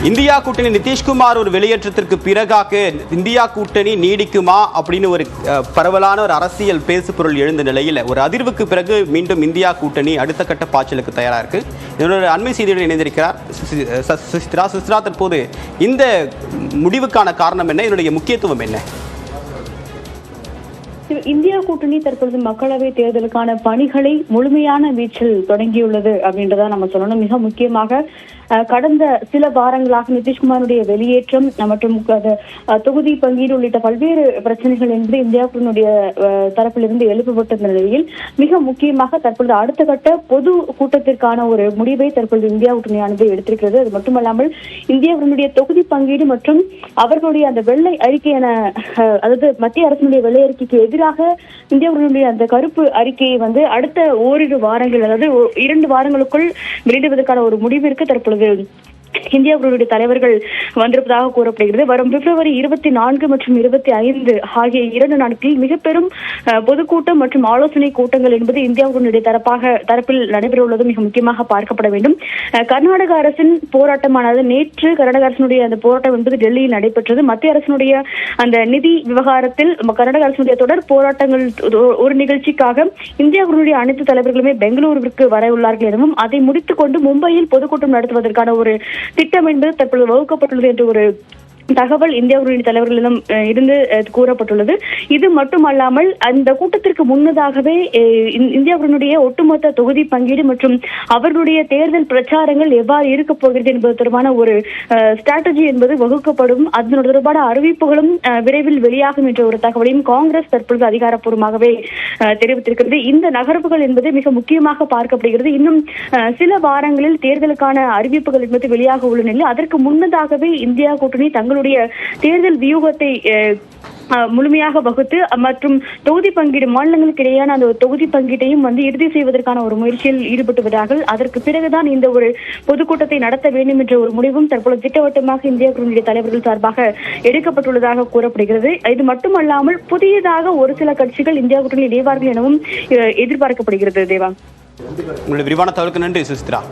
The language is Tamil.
இந்தியா கூட்டணி நிதிஷ்குமார் ஒரு வெளியேற்றத்திற்கு பிறகாக இந்தியா கூட்டணி நீடிக்குமா அப்படின்னு ஒரு பரவலான ஒரு அரசியல் பேசுபொருள் எழுந்த நிலையில் ஒரு அதிர்வுக்கு பிறகு மீண்டும் இந்தியா கூட்டணி அடுத்த கட்ட பாய்ச்சலுக்கு தயாராக இருக்கு. இதனோட அண்மை செய்தியுடன் இணைந்திருக்கிறார் சுசித்ரா. தற்போது இந்த முடிவுக்கான காரணம் என்ன, இதனுடைய முக்கியத்துவம் என்ன? இந்தியா கூட்டணி தற்பொழுது மக்களவை தேர்தலுக்கான பணிகளை முழுமையான வீச்சில் தொடங்கியுள்ளது அப்படின்றத நம்ம சொல்லணும். மிக முக்கியமாக கடந்த சில வாரங்களாக நிதிஷ்குமாருடைய வெளியேற்றம் மற்றும் தொகுதி பங்கீடு உள்ளிட்ட பல்வேறு பிரச்சனைகள் என்பது இந்தியா கூட்டணியுடைய தரப்பிலிருந்து எழுப்பப்பட்ட நிலையில் மிக முக்கியமாக தற்பொழுது அடுத்த கட்ட பொது கூட்டத்திற்கான ஒரு முடிவை தற்பொழுது இந்தியா கூட்டணியானது எடுத்திருக்கிறது. அது மட்டுமல்லாமல் இந்தியா கூட்டணியுடைய தொகுதி பங்கீடு மற்றும் அவர்களுடைய அந்த வெள்ளை அறிக்கை என, அதாவது மத்திய அரசினுடைய வெள்ளை அறிக்கைக்கு எதிராக இந்தியா கூட்டணியுடைய அந்த கருப்பு அறிக்கையை அடுத்த ஓரிரு வாரங்கள், அதாவது 2 வாரங்களுக்குள் வெளியிடுவதற்கான ஒரு முடிவிற்கு தற்பொழுது இந்தியா கூட்டணியுடைய தலைவர்கள் வந்திருப்பதாக கூறப்படுகிறது. வரும் பிப்ரவரி 24 மற்றும் 25 ஆகிய 2 நாட்களில் மிக பெரும் பொதுக்கூட்டம் மற்றும் ஆலோசனை கூட்டங்கள் என்பது இந்தியா கூட்டணியுடைய தரப்பில் நடைபெறவுள்ளது மிக முக்கியமாக பார்க்கப்பட வேண்டும். கர்நாடக அரசின் போராட்டமானது நேற்று கர்நாடக அரசினுடைய அந்த போராட்டம் என்பது டெல்லியில் நடைபெற்றது. மத்திய அரசினுடைய அந்த நிதி விவகாரத்தில் கர்நாடக அரசினுடைய தொடர் போராட்டங்கள் ஒரு நிகழ்ச்சிக்காக இந்தியா கூட்டணியுடைய அனைத்து தலைவர்களுமே பெங்களூருவிற்கு வர உள்ளார்கள் எனவும் அதை முடித்துக் கொண்டு மும்பையில் பொதுக்கூட்டம் நடத்துவதற்கான ஒரு திட்டம் என்பது தற்பொழுது வகுக்கப்பட்டுள்ளது என்ற ஒரு தகவல் இந்தியா கூட்டணி தலைவர்களிடம் இருந்து கூறப்பட்டுள்ளது. இது மட்டுமல்லாமல் அந்த கூட்டத்திற்கு முன்னதாகவே இந்தியா கூட்டணியுடைய ஒட்டுமொத்த தொகுதி பங்கீடு மற்றும் அவர்களுடைய தேர்தல் பிரச்சாரங்கள் எவ்வாறு இருக்க போகிறது என்பது தொடர்பான ஒரு ஸ்ட்ராட்டஜி என்பது வகுக்கப்படும். அதனோட தொடர்பான அறிவிப்புகளும் விரைவில் வெளியாகும் என்ற ஒரு தகவலையும் காங்கிரஸ் தற்பொழுது அதிகாரப்பூர்வமாகவே தெரிவித்திருக்கிறது. இந்த நகர்வுகள் என்பது மிக முக்கியமாக பார்க்கப்படுகிறது. இன்னும் சில வாரங்களில் தேர்தலுக்கான அறிவிப்புகள் என்பது வெளியாக உள்ள நிலையில் அதற்கு முன்னதாகவே இந்தியா கூட்டணி தங்களுடைய தேர்தல் வியூகத்தை முழுமையாக வகுத்து மற்றும் தொகுதி பங்கீடு மாநிலங்களுக்கு இடையான அந்த தொகுதி பங்கீட்டையும் இறுதி செய்வதற்கான ஒரு முயற்சியில் ஈடுபட்டு வருகிறார்கள். அதற்கு பிறகுதான் இந்த ஒரு பொதுக்கூட்டத்தை நடத்த வேண்டும் என்ற ஒரு முடிவும் தற்போது திட்டவட்டமாக இந்தியா கூட்டணியுடைய தலைவர்கள் சார்பாக எடுக்கப்பட்டுள்ளதாக கூறப்படுகிறது. இது மட்டுமல்லாமல் புதியதாக ஒரு சில கட்சிகள் இந்தியா கூட்டணியில் இணைவார்கள் எனவும் எதிர்பார்க்கப்படுகிறது. தேவா, உங்களுடைய விரிவான தகவலுக்கு நன்றி சுசித்ரா.